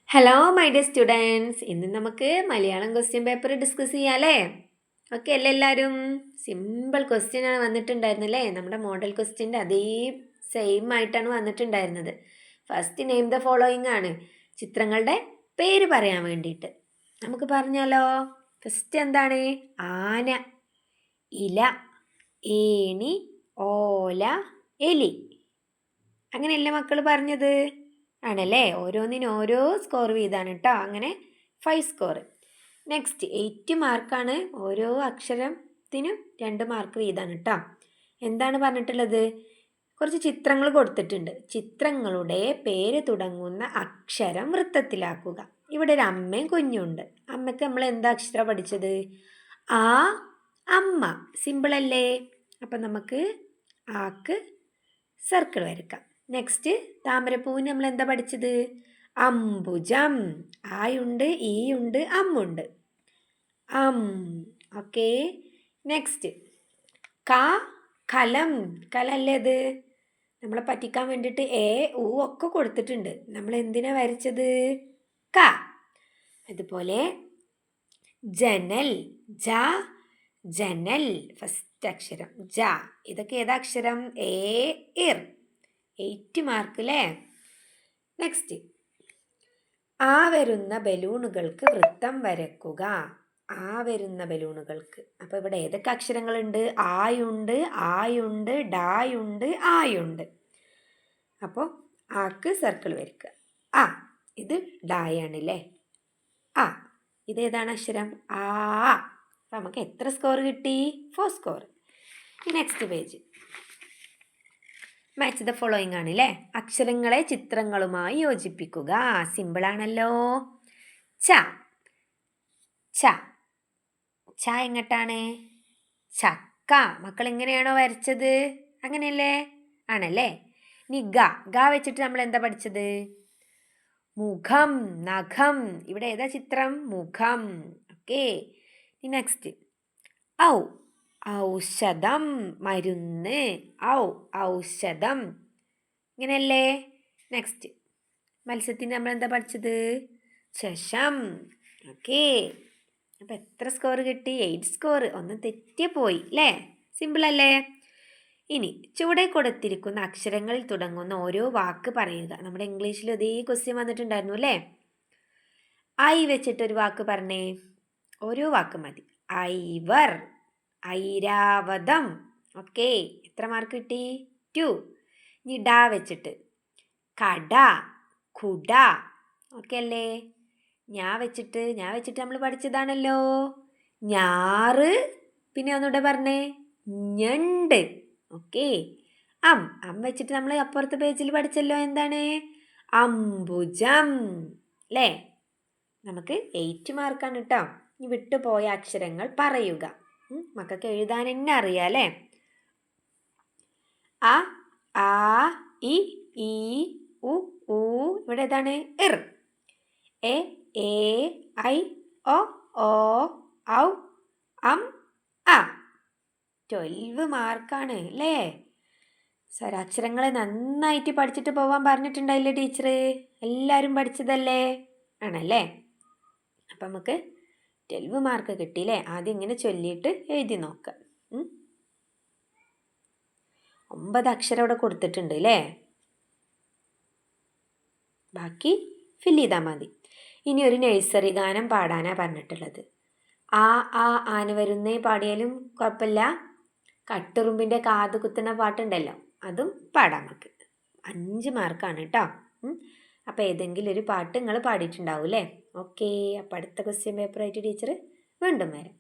Hello my dear students, ഇന്ന് നമുക്ക് Malayalam question paper discuss ചെയ്യാല്ലേ? ഓക്കെ അല്ലേ എല്ലാവരും? സിമ്പിൾ ക്വസ്റ്റ്യൻ ആണ് വന്നിട്ടുണ്ടായിരുന്നല്ലേ? നമ്മുടെ മോഡൽ ക്വസ്റ്റ്യൻ്റെ അതേ സെയിം ആയിട്ടാണ് വന്നിട്ടുണ്ടായിരുന്നത്. ഫസ്റ്റ് നെയിം ദ ഫോളോയിങ് ആണ്, ചിത്രങ്ങളുടെ പേര് പറയാൻ വേണ്ടിയിട്ട്. നമുക്ക് പറഞ്ഞാലോ? ഫസ്റ്റ് എന്താണ്? ആന, ഇല, ഏണി, ഓല, എലി. അങ്ങനെയല്ലേ മക്കൾ പറഞ്ഞത്? ആണല്ലേ? ഓരോന്നിനും ഓരോ സ്കോർ വീതമാണ് കേട്ടോ. അങ്ങനെ 5 സ്കോർ. നെക്സ്റ്റ് 8 മാർക്കാണ്. ഓരോ അക്ഷരത്തിനും 2 മാർക്ക് വീതമാണ് കേട്ടോ. എന്താണ് പറഞ്ഞിട്ടുള്ളത്? കുറച്ച് ചിത്രങ്ങൾ കൊടുത്തിട്ടുണ്ട്. ചിത്രങ്ങളുടെ പേര് തുടങ്ങുന്ന അക്ഷരം വൃത്തത്തിലാക്കുക. ഇവിടെ ഒരു അമ്മയും കുഞ്ഞുണ്ട്. അമ്മയ്ക്ക് നമ്മൾ എന്താ അക്ഷരം പഠിച്ചത്? ആ, അമ്മ. സിമ്പിളല്ലേ? അപ്പം നമുക്ക് ആക്ക് സർക്കിൾ വരയ്ക്കാം. നെക്സ്റ്റ് താമരപ്പൂവിന് നമ്മൾ എന്താ പഠിച്ചത്? അംബുജം. ആയുണ്ട്, ഈയുണ്ട്, അമ്മുണ്ട്. ഓക്കെ. നെക്സ്റ്റ് കലം. കലല്ലേ അത്? നമ്മളെ പറ്റിക്കാൻ വേണ്ടിയിട്ട് എ ഊ ഒക്കെ കൊടുത്തിട്ടുണ്ട്. നമ്മൾ എന്തിനാ വരച്ചത്? ക. അതുപോലെ ജനൽ. ജനൽ ഫസ്റ്റ് അക്ഷരം ജ. ഇതൊക്കെ ഏതാ അക്ഷരം? ഇർ. 8 മാർക്ക് അല്ലേ? നെക്സ്റ്റ് ആ വരുന്ന ബലൂണുകൾക്ക് വൃത്തം വരക്കുക. ആ വരുന്ന ബലൂണുകൾക്ക്. അപ്പോൾ ഇവിടെ ഏതൊക്കെ അക്ഷരങ്ങളുണ്ട്? ആയുണ്ട്, ആയുണ്ട്, ഡായുണ്ട്, ആയുണ്ട്. അപ്പോൾ ആക്ക് സർക്കിൾ വരയ്ക്കുക. ആ, ഇത് ഡായാണല്ലേ? ആ, ഇതേതാണ് അക്ഷരം? ആ. അപ്പം നമുക്ക് എത്ര സ്കോർ കിട്ടി? 4 score. Next page match the following ആണ് അല്ലേ? അക്ഷരങ്ങളെ ചിത്രങ്ങളുമായി യോജിപ്പിക്കുക. സിമ്പിളാണല്ലോ. ച. ച. ച എങ്ങട്ടാണ്? ചക്ക. മക്കൾ എങ്ങനെയാണോ വരച്ചത് അങ്ങനെയല്ലേ? ആണല്ലേ? ഇനി ഗ വെച്ചിട്ട് നമ്മൾ എന്താ പഠിച്ചത്? മുഖം, നഖം. ഇവിടെ ഏതാ ചിത്രം? മുഖം. ഓക്കെ. നെക്സ്റ്റ് ഔ. ഔഷധം, മരുന്ന്. ഔഷധം. ഇങ്ങനെയല്ലേ? നെക്സ്റ്റ് മത്സ്യത്തിന് നമ്മൾ എന്താ പഠിച്ചത്? ശശം. ഓക്കെ. അപ്പം എത്ര സ്കോർ കിട്ടി? 8 സ്കോർ. ഒന്ന് തെറ്റിപ്പോയി അല്ലേ? സിമ്പിൾ അല്ലേ? ഇനി ചുവടെ കൊടുത്തിരിക്കുന്ന അക്ഷരങ്ങളിൽ തുടങ്ങുന്ന ഓരോ വാക്ക് പറയുക. നമ്മുടെ ഇംഗ്ലീഷിൽ അതേ ക്വസ്റ്റ്യൻ വന്നിട്ടുണ്ടായിരുന്നു അല്ലേ? ഐ വെച്ചിട്ടൊരു വാക്ക് പറഞ്ഞേ. ഓരോ വാക്ക് മതി. ഐവർ, ഐരാവതം. ഓക്കെ. എത്ര മാർക്ക് കിട്ടി? 2. ഇനി ഡാ വെച്ചിട്ട് കട, കുട. ഓക്കെ അല്ലേ? ഞാൻ വെച്ചിട്ട് നമ്മൾ പഠിച്ചതാണല്ലോ. ഞാറ്. പിന്നെ ഒന്നുകൂടെ പറഞ്ഞേ. ഞണ്ട്. ഓക്കെ. അം വെച്ചിട്ട് നമ്മൾ അപ്പുറത്തെ പേജിൽ പഠിച്ചല്ലോ. എന്താണ്? അംബുജം അല്ലേ? നമുക്ക് 8 മാർക്കാണ് കേട്ടോ. ഇനി വിട്ടുപോയ അക്ഷരങ്ങൾ പറയുക. മക്കൾക്ക് എഴുതാൻ തന്നെ അറിയാം അല്ലേ? അ, ആ, ഇ, ഈ, ഉ, ഊ. ഇവിടെ ഏതാണ്? ഇർ. എ, ഐ, ഒ, ഔ, അ. 12 മാർക്കാണ് അല്ലേ? സ്വരാക്ഷരങ്ങളെ നന്നായിട്ട് പഠിച്ചിട്ട് പോവാൻ പറഞ്ഞിട്ടുണ്ടായില്ലേ ടീച്ചർ? എല്ലാവരും പഠിച്ചതല്ലേ? ആണല്ലേ? അപ്പം നമുക്ക് 12 മാർക്ക് കിട്ടിയില്ലേ? ആദ്യം ഇങ്ങനെ ചൊല്ലിയിട്ട് എഴുതി നോക്കാം. 9 അക്ഷരം ഇവിടെ കൊടുത്തിട്ടുണ്ട് അല്ലേ? ബാക്കി ഫില്ല് ചെയ്താൽ മതി. ഇനി ഒരു നഴ്സറി ഗാനം പാടാനാണ് പറഞ്ഞിട്ടുള്ളത്. ആന വരുന്നേ പാടിയാലും കുഴപ്പമില്ല. കട്ടുറുമ്പിൻ്റെ കാത് കുത്തുന്ന പാട്ടുണ്ടല്ലോ, അതും പാടാം നമുക്ക്. 5 മാർക്കാണ് കേട്ടോ. അപ്പോൾ ഏതെങ്കിലും ഒരു പാട്ട് നിങ്ങൾ പാടിയിട്ടുണ്ടാവും അല്ലേ? ഓക്കെ. അപ്പോൾ അടുത്ത ക്വസ്റ്റ്യൻ പേപ്പറായിട്ട് ടീച്ചർ വീണ്ടും വരാം.